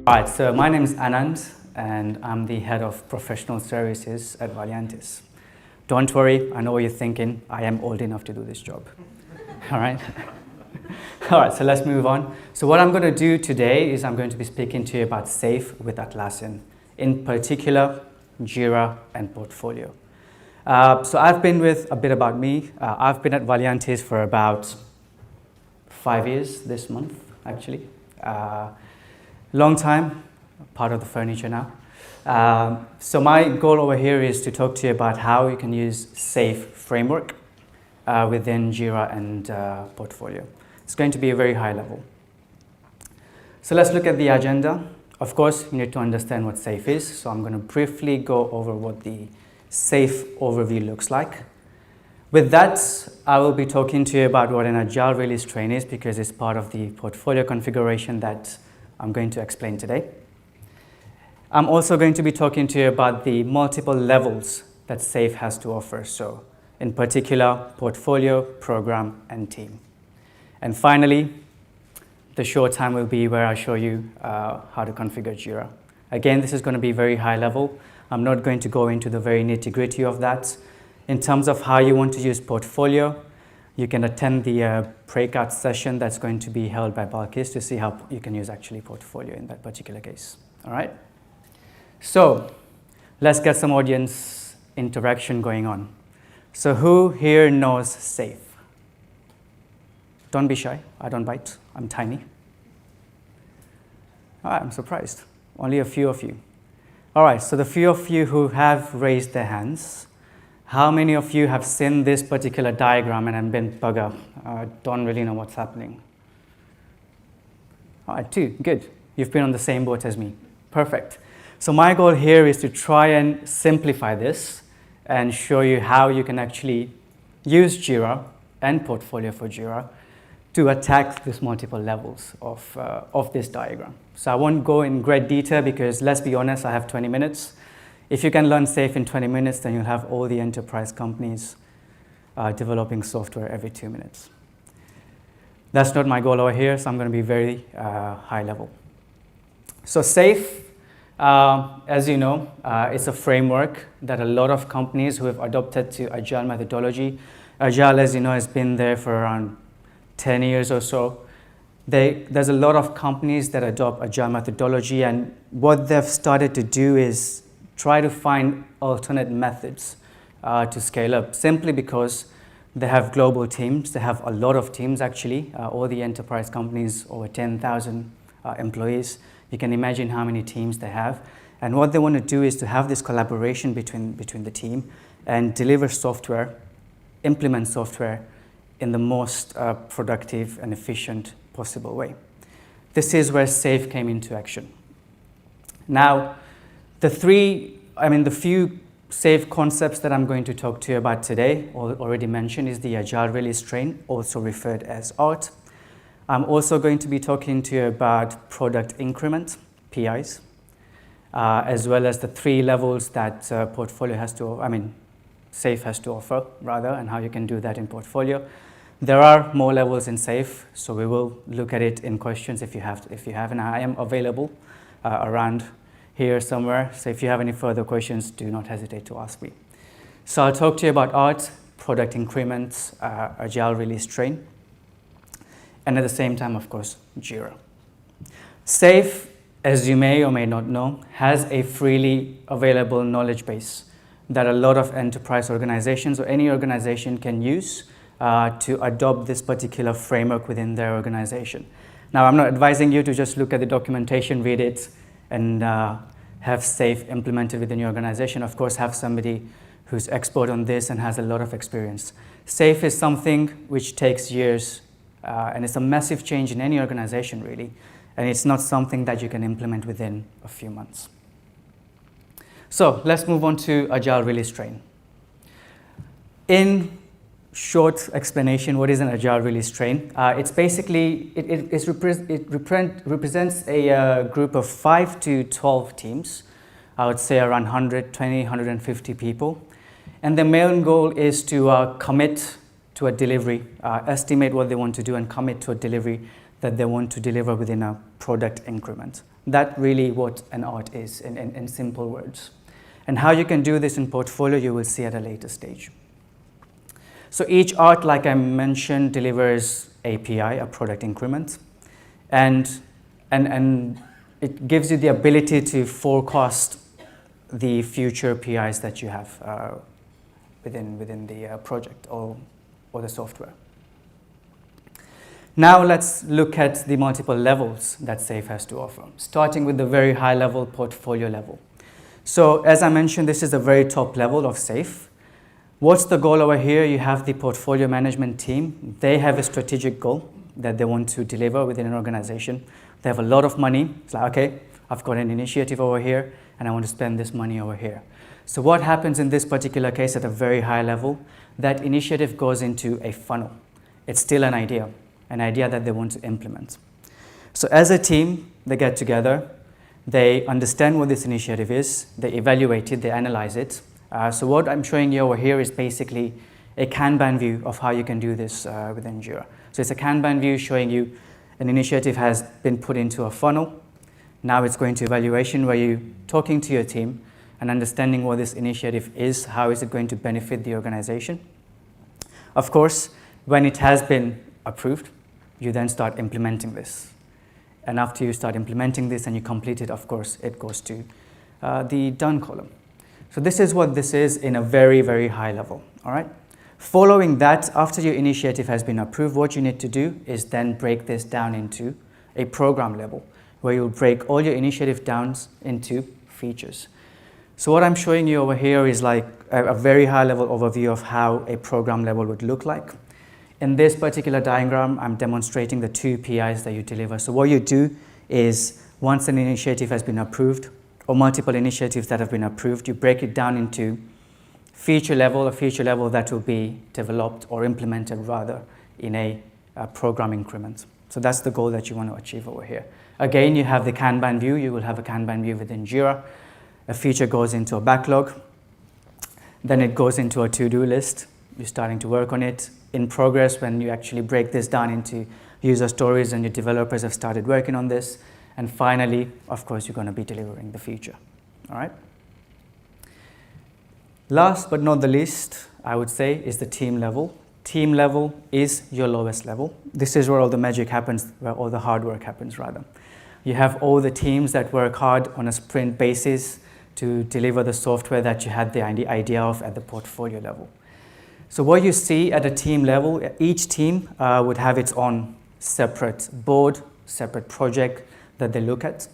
Alright, so my name is Anand and I'm the head of professional services at Valiantys. Don't worry, I know what you're thinking, I am old enough to do this job. Alright? Alright, so let's move on. So what I'm going to do today is I'm going to be speaking to you about SAFe with Atlassian, in particular Jira and Portfolio. So I've been with a bit about me. I've been at Valiantys for about 5 years this month, actually. Long time, part of the furniture now. So my goal over here is to talk to you about how you can use SAFe framework within Jira and Portfolio. It's going to be a very high level. So let's look at the agenda. Of course, you need to understand what SAFe is. So I'm going to briefly go over what the SAFe overview looks like. With that, I will be talking to you about what an Agile release train is because it's part of the portfolio configuration that I'm going to explain today. I'm also going to be talking to you about the multiple levels that SAFe has to offer. So in particular, portfolio, program, and team. And finally, the short time will be where I show you how to configure Jira. Again, this is going to be very high level. I'm not going to go into the very nitty-gritty of that. In terms of how you want to use portfolio, you can attend the breakout session that's going to be held by Balkis to see how you can use actually portfolio in that particular case. All right? So let's get some audience interaction going on. So who here knows SAFe? Don't be shy. I don't bite. I'm tiny. All right, I'm surprised. Only a few of you. All right, so the few of you who have raised their hands, how many of you have seen this particular diagram and have been bugger? Don't really know what's happening. All right, 2, good. You've been on the same boat as me. Perfect. So my goal here is to try and simplify this and show you how you can actually use Jira and Portfolio for Jira to attack these multiple levels of this diagram. So I won't go in great detail because let's be honest, I have 20 minutes. If you can learn SAFe in 20 minutes, then you'll have all the enterprise companies developing software every 2 minutes. That's not my goal over here, so I'm going to be very high level. So SAFe, as you know, it's a framework that a lot of companies who have adopted to Agile methodology. Agile, as you know, has been there for around 10 years or so. There's a lot of companies that adopt Agile methodology, and what they've started to do is try to find alternate methods to scale up, simply because they have global teams. They have a lot of teams, actually. All the enterprise companies, over 10,000 employees. You can imagine how many teams they have. And what they want to do is to have this collaboration between the team and deliver software, implement software in the most productive and efficient possible way. This is where SAFe came into action. Now, the few SAFe concepts that I'm going to talk to you about today, already mentioned, is the Agile release train, also referred as ART. I'm also going to be talking to you about product increment, PIs, as well as the 3 levels that SAFe has to offer, rather, and how you can do that in Portfolio. There are more levels in SAFe, so we will look at it in questions if you have, and I am available around here somewhere, so if you have any further questions, do not hesitate to ask me. So I'll talk to you about ART, product increments, Agile release train, and at the same time, of course, Jira. SAFe, as you may or may not know, has a freely available knowledge base that a lot of enterprise organizations or any organization can use to adopt this particular framework within their organization. Now, I'm not advising you to just look at the documentation, read it, and have SAFe implemented within your organization. Of course, have somebody who's expert on this and has a lot of experience. SAFe is something which takes years, and it's a massive change in any organization, really, and it's not something that you can implement within a few months. So let's move on to Agile release train. In short explanation, what is an Agile release train? It's basically, it represents a group of 5 to 12 teams. I would say around 120, 150 people. And the main goal is to commit to a delivery, estimate what they want to do and commit to a delivery that they want to deliver within a product increment. That's really what an art is in simple words. And how you can do this in portfolio, you will see at a later stage. So each art, like I mentioned, delivers API, a product increment, and it gives you the ability to forecast the future PIs that you have within the project or the software. Now let's look at the multiple levels that SAFe has to offer, starting with the very high level portfolio level. So as I mentioned, this is the very top level of SAFe. What's the goal over here? You have the portfolio management team. They have a strategic goal that they want to deliver within an organization. They have a lot of money. It's like, okay, I've got an initiative over here and I want to spend this money over here. So what happens in this particular case at a very high level, that initiative goes into a funnel. It's still an idea that they want to implement. So as a team, they get together, they understand what this initiative is, they evaluate it, they analyze it. So what I'm showing you over here is basically a Kanban view of how you can do this within Jira. So it's a Kanban view showing you an initiative has been put into a funnel. Now it's going to evaluation where you're talking to your team and understanding what this initiative is, how is it going to benefit the organization. Of course, when it has been approved, you then start implementing this. And after you start implementing this and you complete it, of course, it goes to the done column. So this is what this is in a very, very high level, all right? Following that, after your initiative has been approved, what you need to do is then break this down into a program level, where you'll break all your initiative down into features. So what I'm showing you over here is like a very high level overview of how a program level would look like. In this particular diagram, I'm demonstrating the 2 PIs that you deliver. So what you do is once an initiative has been approved or multiple initiatives that have been approved, you break it down into a feature level that will be developed or implemented rather in a program increment. So that's the goal that you want to achieve over here. Again, you have the Kanban view. You will have a Kanban view within Jira. A feature goes into a backlog. Then it goes into a to-do list. You're starting to work on it. In progress, when you actually break this down into user stories and your developers have started working on this. And finally, of course, you're going to be delivering the feature. All right? Last but not the least, I would say, is the team level. Team level is your lowest level. This is where all the magic happens, where all the hard work happens, rather. You have all the teams that work hard on a sprint basis to deliver the software that you had the idea of at the portfolio level. So what you see at a team level, each team would have its own separate board, separate project that they look at.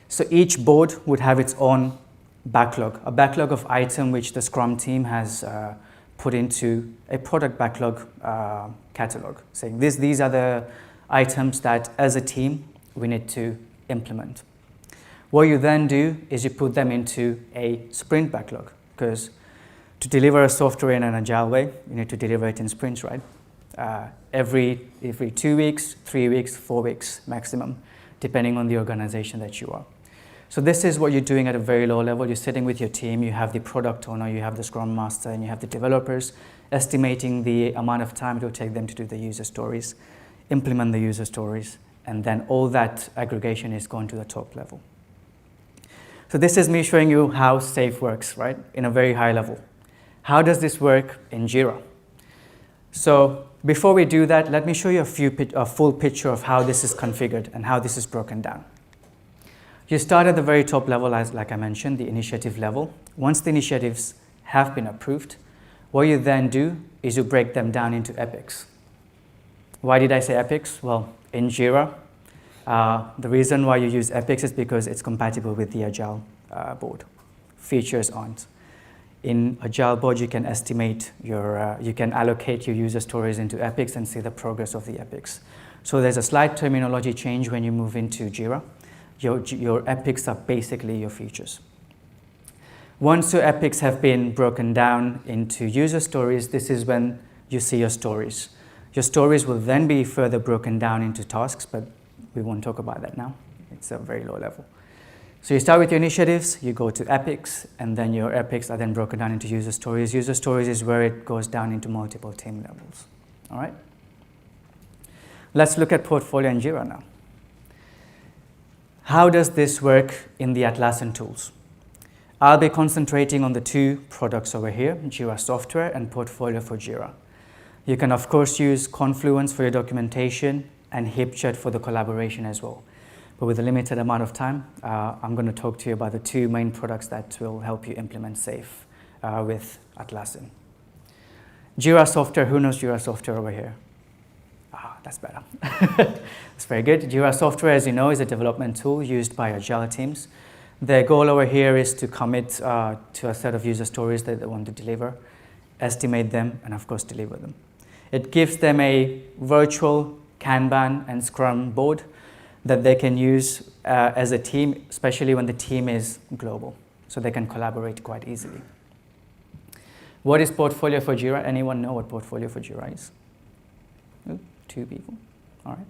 So each board would have its own backlog, a backlog of item which the Scrum team has put into a product backlog catalog, saying these are the items that as a team we need to implement. What you then do is you put them into a sprint backlog, because to deliver a software in an agile way, you need to deliver it in sprints, right? Every 2 weeks, 3 weeks, 4 weeks maximum, depending on the organization that you are. So this is what you're doing at a very low level. You're sitting with your team, you have the product owner, you have the Scrum Master, and you have the developers, estimating the amount of time it will take them to do the user stories, implement the user stories, and then all that aggregation is gone to the top level. So this is me showing you how SAFe works, right, in a very high level. How does this work in Jira? So before we do that, let me show you a full picture of how this is configured and how this is broken down. You start at the very top level, like I mentioned, the initiative level. Once the initiatives have been approved, what you then do is you break them down into epics. Why did I say epics? Well, in Jira, the reason why you use epics is because it's compatible with the Agile board. Features aren't. In Agile board, you can estimate you can allocate your user stories into epics and see the progress of the epics. So there's a slight terminology change when you move into Jira. Your epics are basically your features. Once your epics have been broken down into user stories, this is when you see your stories. Your stories will then be further broken down into tasks, but we won't talk about that now. It's a very low level. So you start with your initiatives, you go to epics, and then your epics are then broken down into user stories. User stories is where it goes down into multiple team levels. All right? Let's look at portfolio and Jira now. How does this work in the Atlassian tools? I'll be concentrating on the two products over here, Jira Software and Portfolio for Jira. You can of course use Confluence for your documentation and HipChat for the collaboration as well. But with a limited amount of time, I'm going to talk to you about the two main products that will help you implement SAFe with Atlassian. Jira Software, who knows Jira Software over here? That's better. That's very good. Jira Software, as you know, is a development tool used by Agile teams. Their goal over here is to commit to a set of user stories that they want to deliver, estimate them, and of course deliver them. It gives them a virtual Kanban and Scrum board that they can use as a team, especially when the team is global, so they can collaborate quite easily. What is Portfolio for Jira? Anyone know what Portfolio for Jira is? Ooh, 2 people. All right.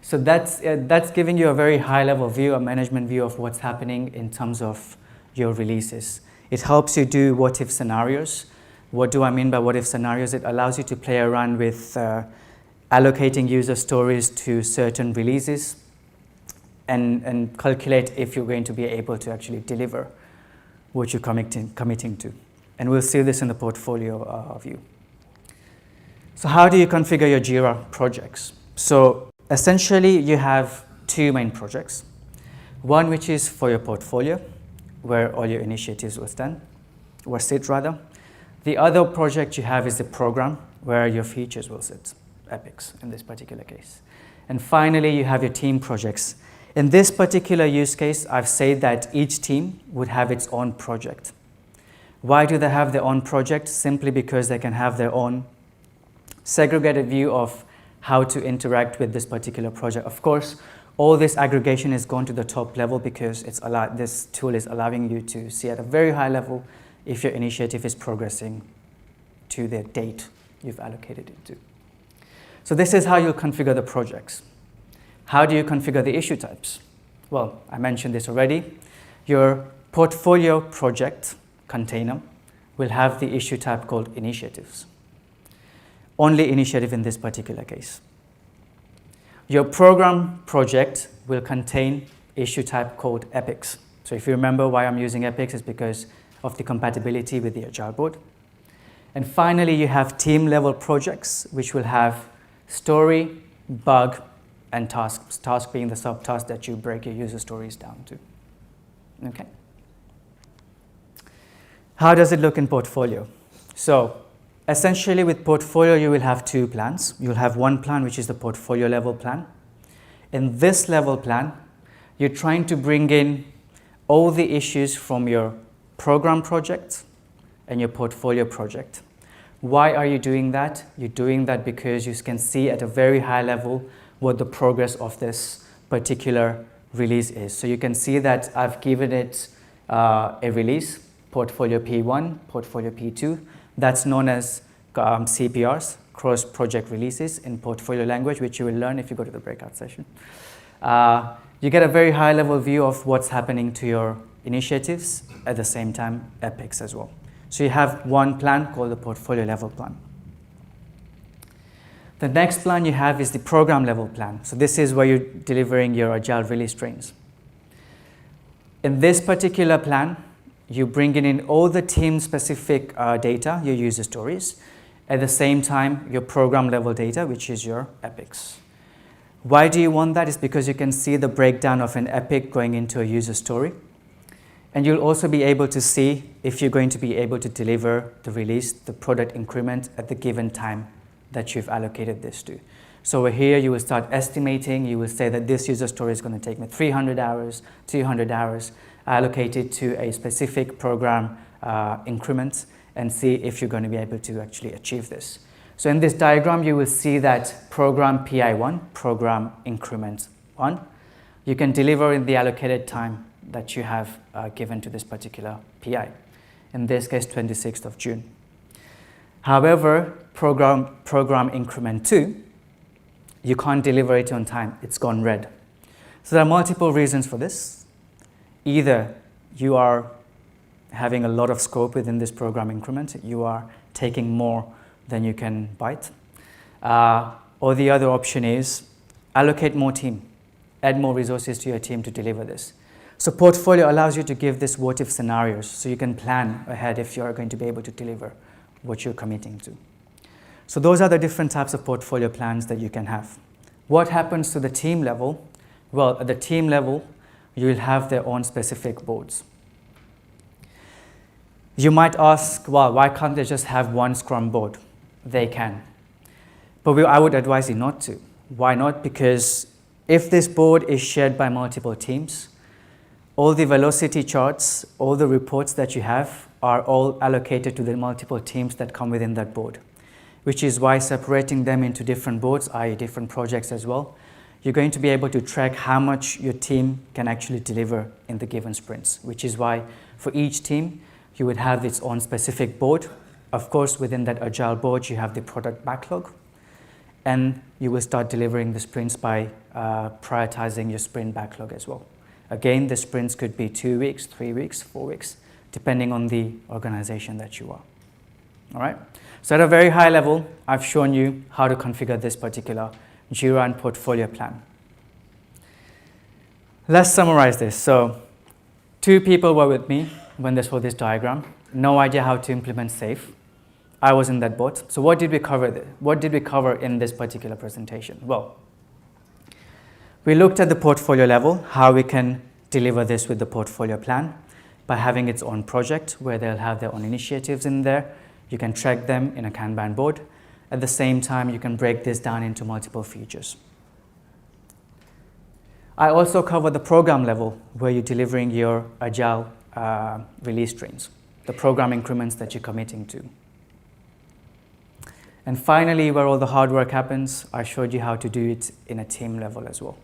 So that's giving you a very high-level view, a management view of what's happening in terms of your releases. It helps you do what-if scenarios. What do I mean by what-if scenarios? It allows you to play around with allocating user stories to certain releases and calculate if you're going to be able to actually deliver what you're committing to. And we'll see this in the portfolio view. So how do you configure your Jira projects? So essentially, you have two main projects. One which is for your portfolio, where all your initiatives will sit rather. The other project you have is the program, where your features will sit, epics in this particular case. And finally, you have your team projects. In this particular use case, I've said that each team would have its own project. Why do they have their own project? Simply because they can have their own segregated view of how to interact with this particular project. Of course, all this aggregation is gone to the top level because this tool is allowing you to see at a very high level if your initiative is progressing to the date you've allocated it to. So this is how you'll configure the projects. How do you configure the issue types? Well, I mentioned this already. Your portfolio project container will have the issue type called initiatives. Only initiative in this particular case. Your program project will contain issue type called epics. So if you remember why I'm using epics, it's because of the compatibility with the Agile board. And finally, you have team level projects, which will have story, bug, and tasks. Task being the subtask that you break your user stories down to. Okay. How does it look in portfolio? So essentially with portfolio, you will have two plans. You'll have one plan, which is the portfolio level plan. In this level plan, you're trying to bring in all the issues from your program project and your portfolio project. Why are you doing that? You're doing that because you can see at a very high level what the progress of this particular release is. So you can see that I've given it a release, portfolio P1, portfolio P2. That's known as CPRs, cross-project releases in portfolio language, which you will learn if you go to the breakout session. You get a very high-level view of what's happening to your initiatives, at the same time, epics as well. So you have one plan called the portfolio level plan. The next plan you have is the program level plan. So this is where you're delivering your Agile release trains. In this particular plan, you bring in all the team-specific data, your user stories, at the same time, your program-level data, which is your epics. Why do you want that? It's because you can see the breakdown of an epic going into a user story. And you'll also be able to see if you're going to be able to deliver the release, the product increment at the given time that you've allocated this to. So over here, you will start estimating. You will say that this user story is going to take me 300 hours, 200 hours, allocated to a specific program increment, and see if you're going to be able to actually achieve this. So in this diagram, you will see that program PI1, program increment 1, you can deliver in the allocated time that you have given to this particular PI. In this case, 26th of June. However, program increment 2, you can't deliver it on time. It's gone red. So there are multiple reasons for this. Either you are having a lot of scope within this program increment, you are taking more than you can bite. Or the other option is allocate more team. add more resources to your team to deliver this. So portfolio allows you to give this what-if scenarios, so you can plan ahead if you're going to be able to deliver what you're committing to. So those are the different types of portfolio plans that you can have. What happens to the team level? Well, at the team level, you will have their own specific boards. You might ask, well, why can't they just have one Scrum board? They can. But I would advise you not to. Why not? Because if this board is shared by multiple teams, all the velocity charts, all the reports that you have are all allocated to the multiple teams that come within that board, which is why separating them into different boards, i.e. different projects as well, you're going to be able to track how much your team can actually deliver in the given sprints, which is why for each team, you would have its own specific board. Of course, within that Agile board, you have the product backlog, and you will start delivering the sprints by prioritizing your sprint backlog as well. Again, the sprints could be 2 weeks, 3 weeks, 4 weeks, depending on the organization that you are. All right? So at a very high level, I've shown you how to configure this particular Jira and portfolio plan. Let's summarize this. So 2 people were with me when they saw this diagram. No idea how to implement SAFe. I was in that boat. So what did we cover there? What did we cover in this particular presentation? Well, we looked at the portfolio level, how we can deliver this with the portfolio plan by having its own project where they'll have their own initiatives in there. You can track them in a Kanban board. At the same time, you can break this down into multiple features. I also cover the program level where you're delivering your Agile release trains, the program increments that you're committing to. And finally, where all the hard work happens, I showed you how to do it in a team level as well,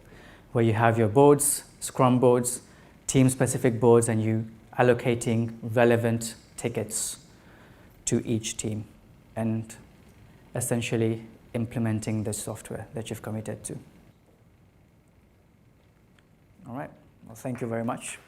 where you have your boards, Scrum boards, team-specific boards, and you allocating relevant tickets to each team and essentially implementing the software that you've committed to. All right, well, thank you very much.